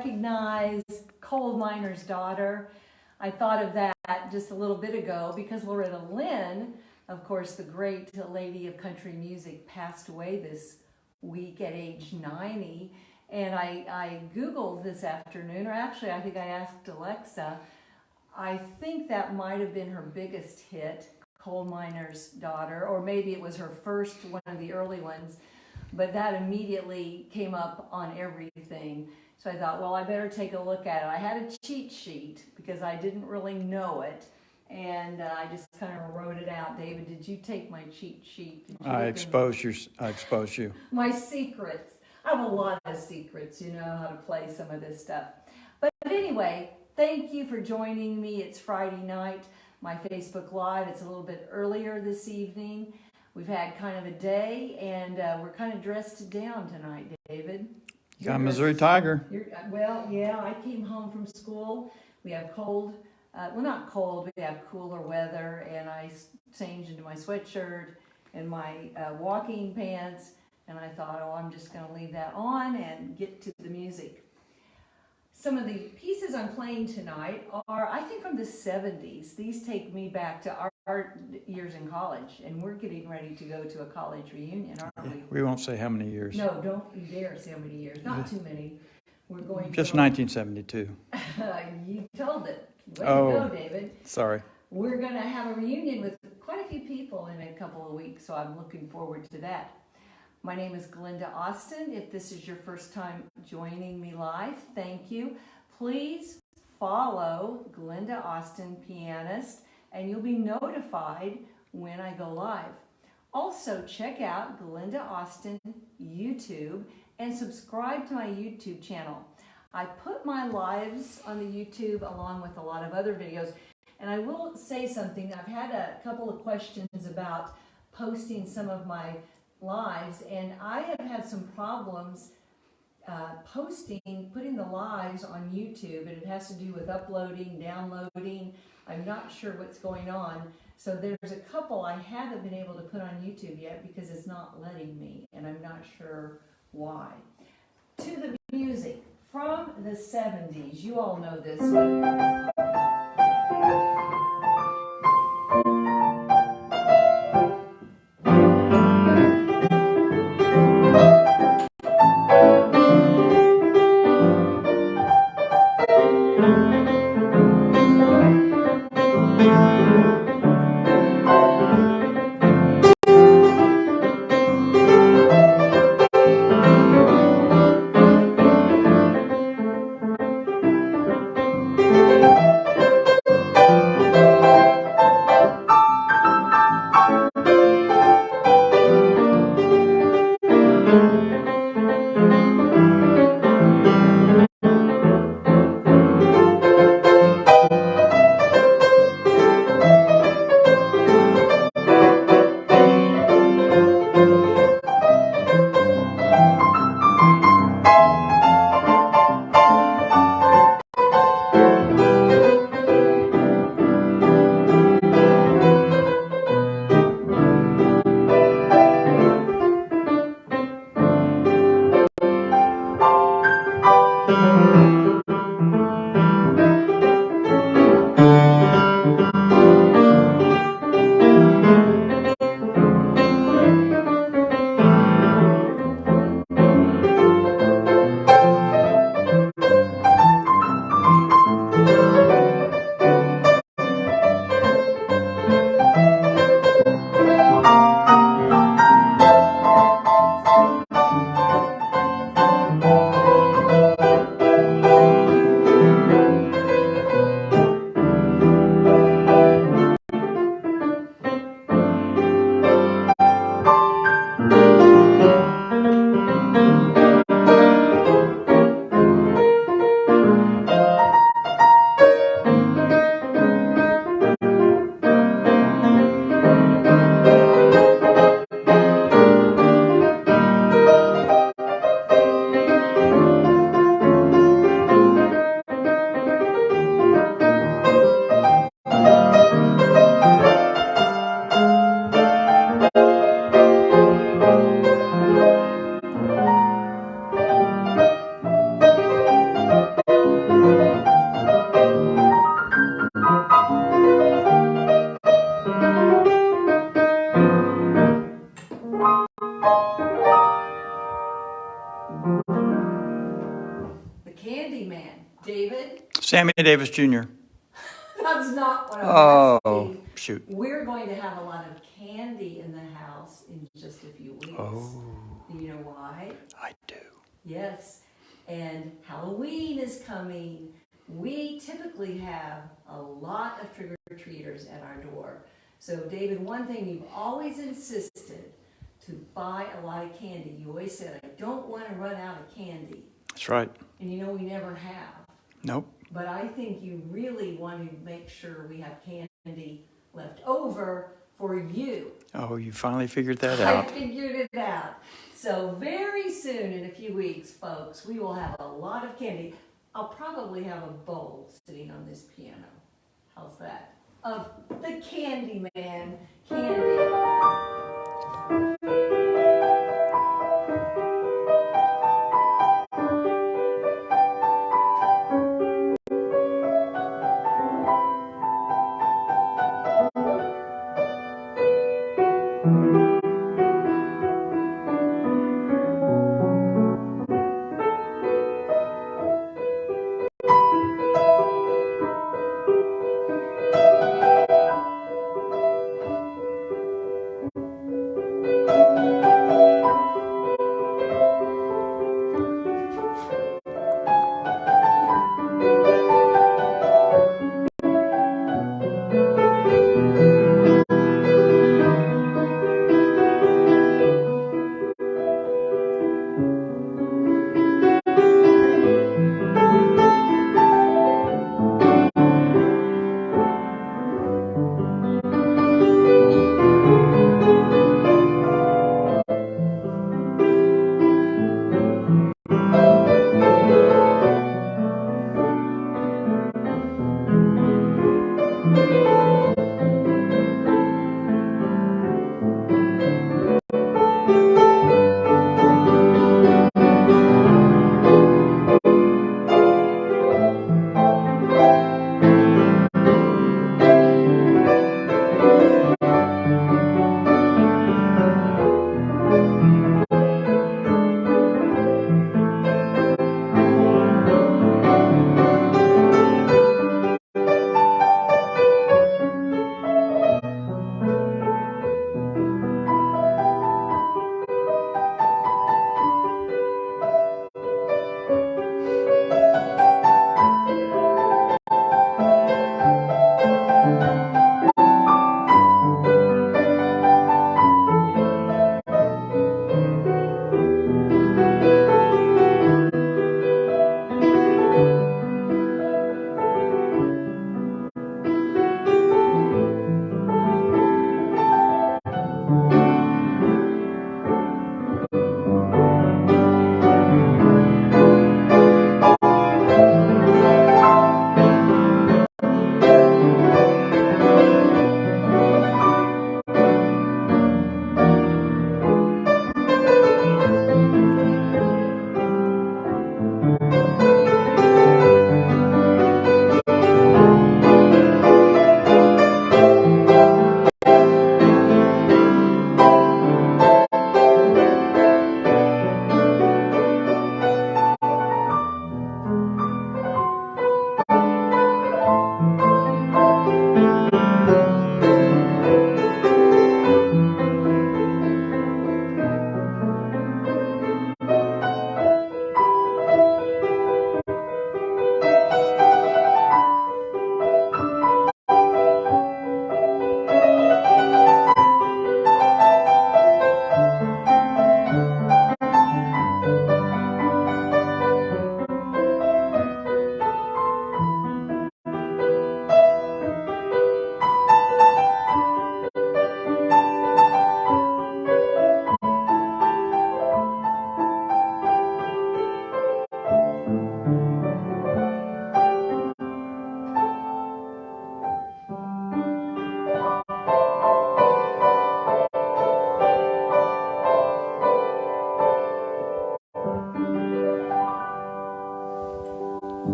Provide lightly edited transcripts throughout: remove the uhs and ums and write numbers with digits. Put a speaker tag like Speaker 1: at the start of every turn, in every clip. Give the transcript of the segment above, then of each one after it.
Speaker 1: recognize Coal Miner's Daughter. I thought of that just a little bit ago because Loretta Lynn, of course, the great lady of country music, passed away this week at age 90. And I Googled this afternoon, or actually I think I asked Alexa, I think that might have been her biggest hit, Coal Miner's Daughter, or maybe it was her first, one of the early ones, but that immediately came up on everything. So I thought, well, I better take a look at it. I had a cheat sheet because I didn't really know it, and I just kind of wrote it out. David, did you take my cheat sheet?
Speaker 2: I exposed you.
Speaker 1: My secrets. I have a lot of secrets, you know, how to play some of this stuff. But anyway, thank you for joining me. It's Friday night, my Facebook Live. It's a little bit earlier this evening. We've had kind of a day, and we're kind of dressed down tonight, David.
Speaker 2: You got a Missouri Tiger.
Speaker 1: Well, yeah, I came home from school. We have cold, well, not cold, we have cooler weather, and I changed into my sweatshirt and my walking pants, and I thought, oh, I'm just going to leave that on and get to the music. Some of the pieces I'm playing tonight are, I think, from the 70's. These take me back to our years in college, and we're getting ready to go to a college reunion, aren't we?
Speaker 2: We won't say how many years.
Speaker 1: No, don't you dare say how many years. Not too many. We're going
Speaker 2: just
Speaker 1: to
Speaker 2: 1972.
Speaker 1: You told it. Way
Speaker 2: to
Speaker 1: go, David.
Speaker 2: Sorry.
Speaker 1: We're going to have a reunion with quite a few people in a couple of weeks, so I'm looking forward to that. My name is Glenda Austin. If this is your first time joining me live, thank you. Please follow Glenda Austin, pianist, and you'll be notified when I go live. Also, check out Glenda Austin YouTube and subscribe to my YouTube channel. I put my lives on the YouTube along with a lot of other videos, and I will say something. I've had a couple of questions about posting some of my lives, and I have had some problems putting the lives on YouTube, and it has to do with uploading, downloading. I'm not sure what's going on. So there's a couple I haven't been able to put on YouTube yet because it's not letting me, and I'm not sure why. To the music from the 70's. You all know this one. The Candy Man. David?
Speaker 2: Sammy Davis Jr.
Speaker 1: That's not what I'm
Speaker 2: Oh,
Speaker 1: asking.
Speaker 2: shoot.
Speaker 1: We're going to have a lot of candy in the house in just a few weeks.
Speaker 2: Oh,
Speaker 1: Do you know why?
Speaker 2: I do.
Speaker 1: Yes. And Halloween is coming. We typically have a lot of trick-or-treaters at our door. So, David, one thing you've always insisted to buy a lot of candy. You always said, I don't want to run out of candy.
Speaker 2: That's right.
Speaker 1: And you know, we never have.
Speaker 2: Nope.
Speaker 1: But I think you really want to make sure we have candy left over for you.
Speaker 2: Oh, you finally figured that
Speaker 1: I
Speaker 2: out.
Speaker 1: figured it out. So very soon, in a few weeks, folks, we will have a lot of candy. I'll probably have a bowl sitting on this piano. How's that? Of the Candy Man candy.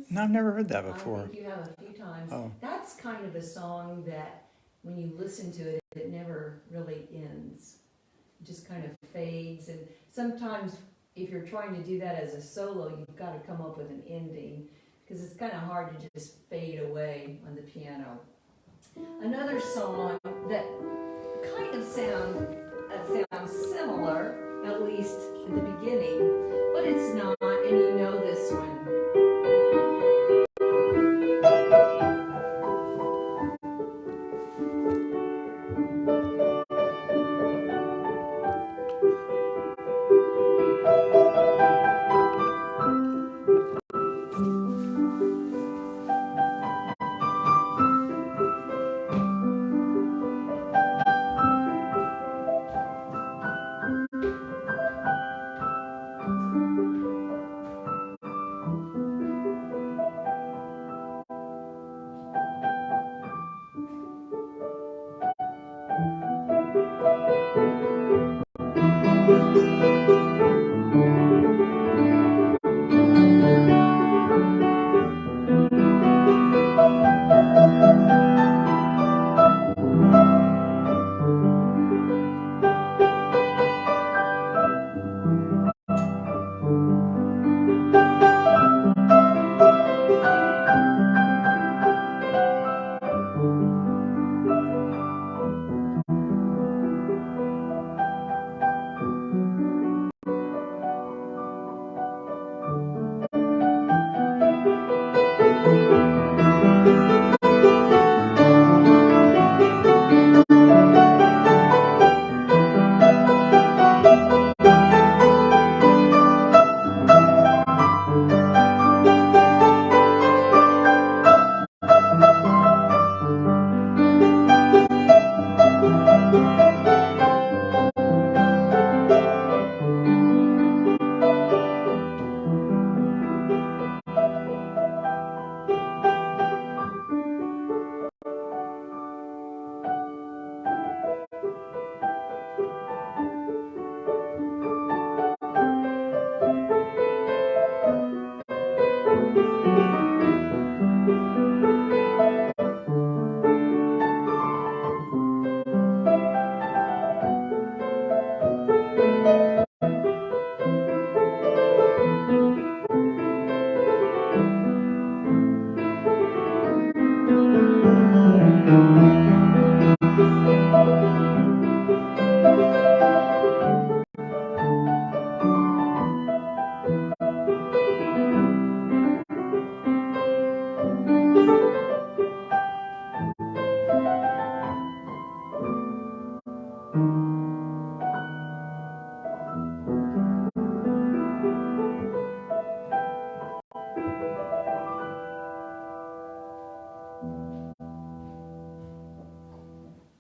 Speaker 2: No, I've never heard that
Speaker 1: I
Speaker 2: before.
Speaker 1: think you have a few times.
Speaker 2: Oh.
Speaker 1: That's kind of a song that when you listen to it, it never really just kind of fades. And sometimes if you're trying to do that as a solo, you've got to come up with an ending, because it's kind of hard to just fade away on the piano. Another song that kind of sounds similar, at least at the beginning, but it's not, and you know this one.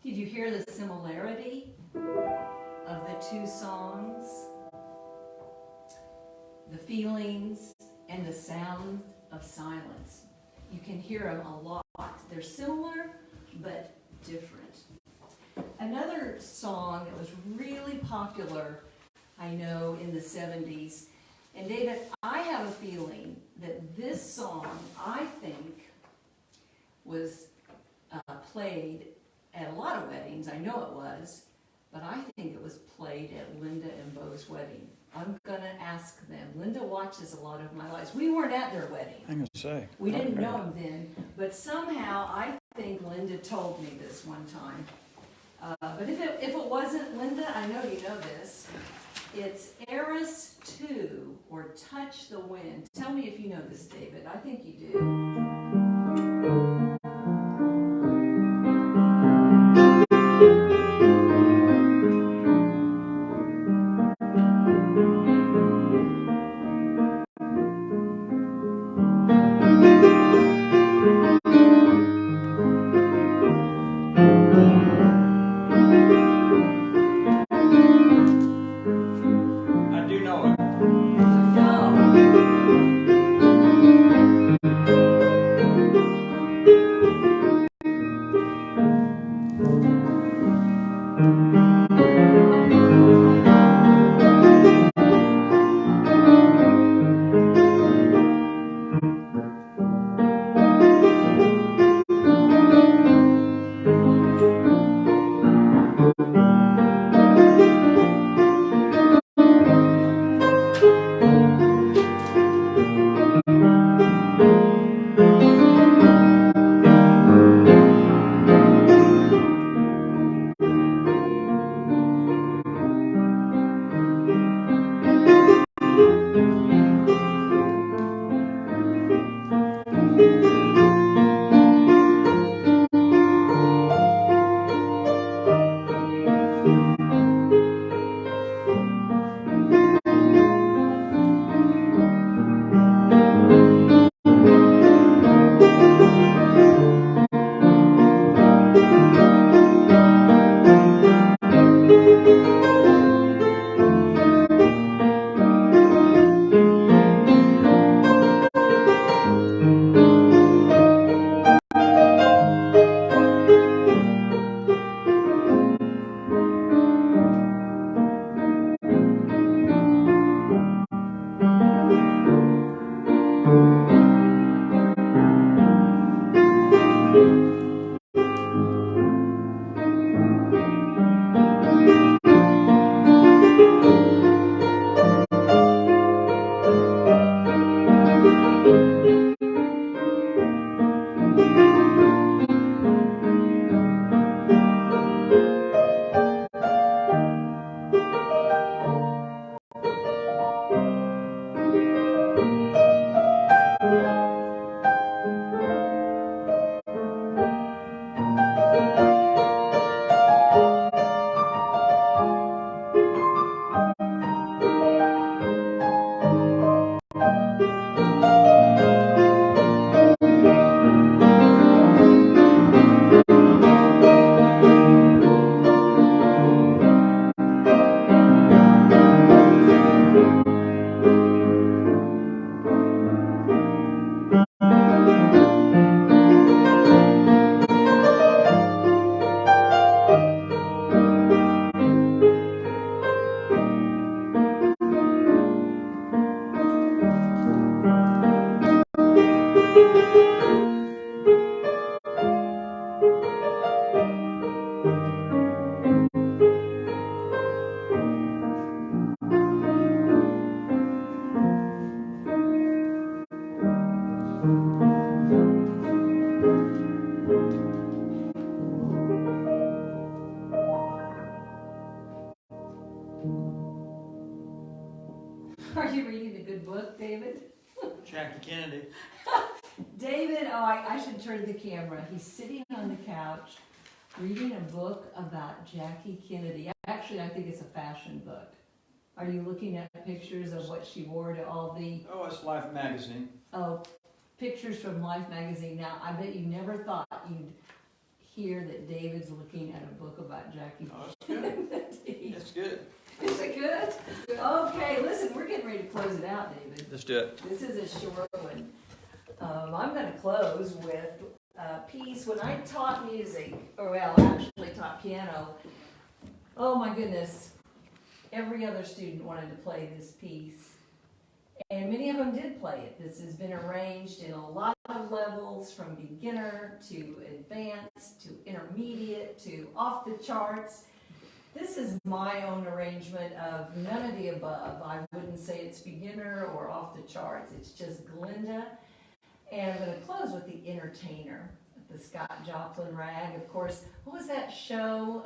Speaker 1: Did you hear the similarity of the two songs? The feelings and the sound of silence. You can hear them a lot. They're similar, but different. Another song that was really popular, I know, in the 70s, and David, I have a feeling that this song, I think, was played at a lot of weddings. I know it was, but I think it was played at Linda and Bo's wedding. I'm going to ask them. Linda watches a lot of my lives. We weren't at their wedding.
Speaker 2: I'm going to say.
Speaker 1: We didn't know them then, but somehow I think Linda told me this one time. But if it wasn't Linda, I know you know this. It's Eres Tu, or Touch the Wind. Tell me if you know this, David. I think you do.
Speaker 2: I do know it.
Speaker 1: Are you reading a good book, David?
Speaker 2: Jackie Kennedy.
Speaker 1: David, oh, I should turn the camera. He's sitting on the couch reading a book about Jackie Kennedy. Actually, I think it's a fashion book. Are you looking at pictures of what she wore to all the,
Speaker 2: Oh, it's Life magazine.
Speaker 1: pictures from Life magazine? Now, I bet you never thought you'd hear that David's looking at a book about Jackie
Speaker 2: Oh, it's good.
Speaker 1: Kennedy.
Speaker 2: It's good.
Speaker 1: Is it good? Okay, listen, we're getting ready to close it out, David.
Speaker 2: Let's do it.
Speaker 1: This is a short one. I'm going to close with a piece. When I taught music, or well, actually taught piano, oh my goodness, every other student wanted to play this piece. And many of them did play it. This has been arranged in a lot of levels, from beginner to advanced to intermediate to off the charts. This is my own arrangement of none of the above. I wouldn't say it's beginner or off the charts. It's just Glinda. And I'm going to close with The Entertainer, the Scott Joplin rag. Of course, what was that show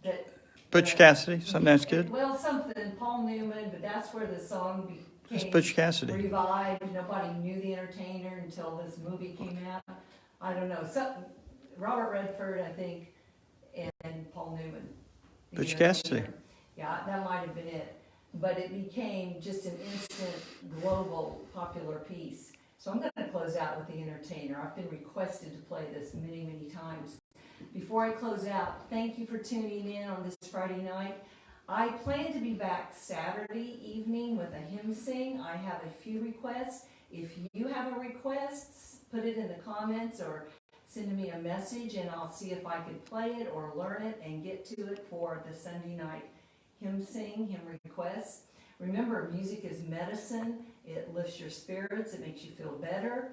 Speaker 1: that...
Speaker 2: Butch Cassidy, something that's good.
Speaker 1: Well, something, Paul Newman, but that's where the song
Speaker 2: It's
Speaker 1: became
Speaker 2: Butch Cassidy.
Speaker 1: revived. Nobody knew The Entertainer until this movie came out. I don't know. Robert Redford, I think, and Paul Newman. The
Speaker 2: Butch
Speaker 1: Entertainer.
Speaker 2: Cassidy.
Speaker 1: Yeah, that might have been it. But it became just an instant global popular piece. So I'm going to close out with The Entertainer. I've been requested to play this many, many times. Before I close out, thank you for tuning in on this Friday night. I plan to be back Saturday evening with a hymn sing. I have a few requests. If you have a request, put it in the comments or send me a message and I'll see if I could play it or learn it and get to it for the Sunday night hymn sing, hymn requests. Remember, music is medicine. It lifts your spirits. It makes you feel better.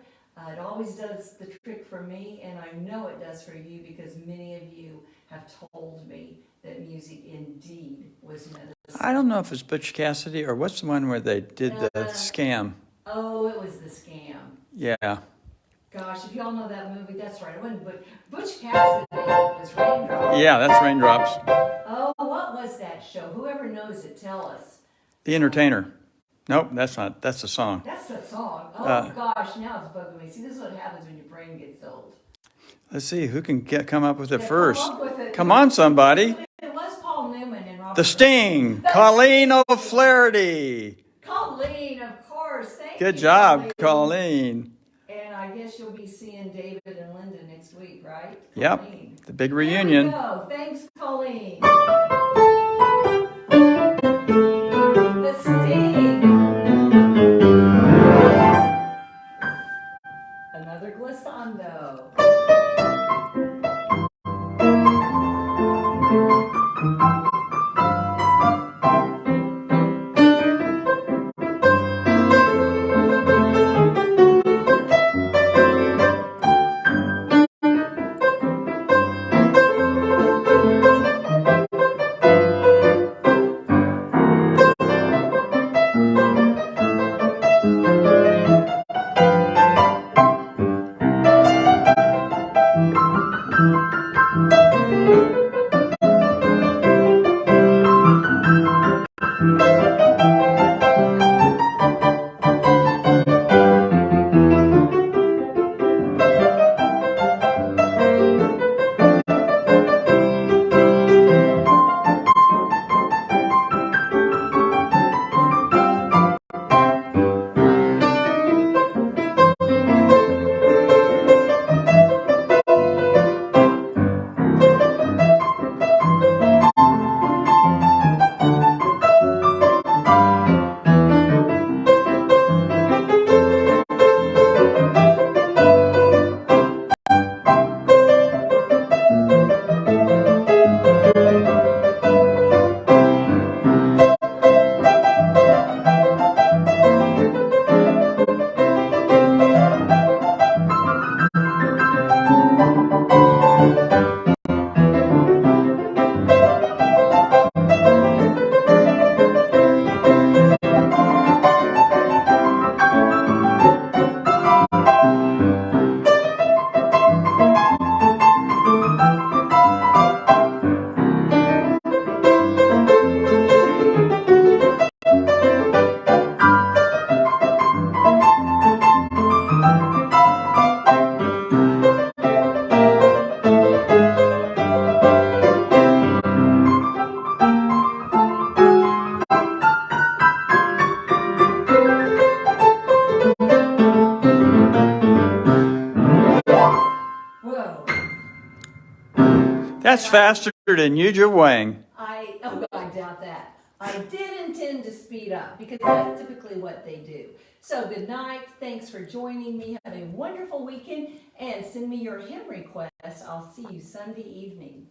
Speaker 1: It always does the trick for me, and I know it does for you because many of you have told me that music indeed was medicine.
Speaker 2: I don't know if it's Butch Cassidy or what's the one where they did the scam.
Speaker 1: Oh, it was The Scam.
Speaker 2: Yeah.
Speaker 1: Gosh, if y'all know that movie, that's right. It wasn't Butch Cassidy was Raindrops.
Speaker 2: Yeah, that's Raindrops.
Speaker 1: Oh, what was that show? Whoever knows it, tell us.
Speaker 2: The Entertainer. Nope, that's not. That's the song.
Speaker 1: That's the song. Oh gosh, now it's bugging me. See, this is what happens when your brain gets old.
Speaker 2: Let's see who can come up with it
Speaker 1: Yeah,
Speaker 2: first.
Speaker 1: come up with it.
Speaker 2: Come on, somebody. The Sting, Colleen O'Flaherty.
Speaker 1: Colleen, of course. Thank
Speaker 2: Good
Speaker 1: you,
Speaker 2: job, Colleen.
Speaker 1: And I guess you'll be seeing David and Linda next week, right?
Speaker 2: Yep,
Speaker 1: Colleen.
Speaker 2: the big
Speaker 1: There we
Speaker 2: reunion.
Speaker 1: go. Thanks, Colleen. The Sting. Another glissando. Whoa.
Speaker 2: That's faster than Yuja Wang.
Speaker 1: I doubt that. I did intend to speed up because that's typically what they do. So good night. Thanks for joining me. Have a wonderful weekend and send me your hymn requests. I'll see you Sunday evening.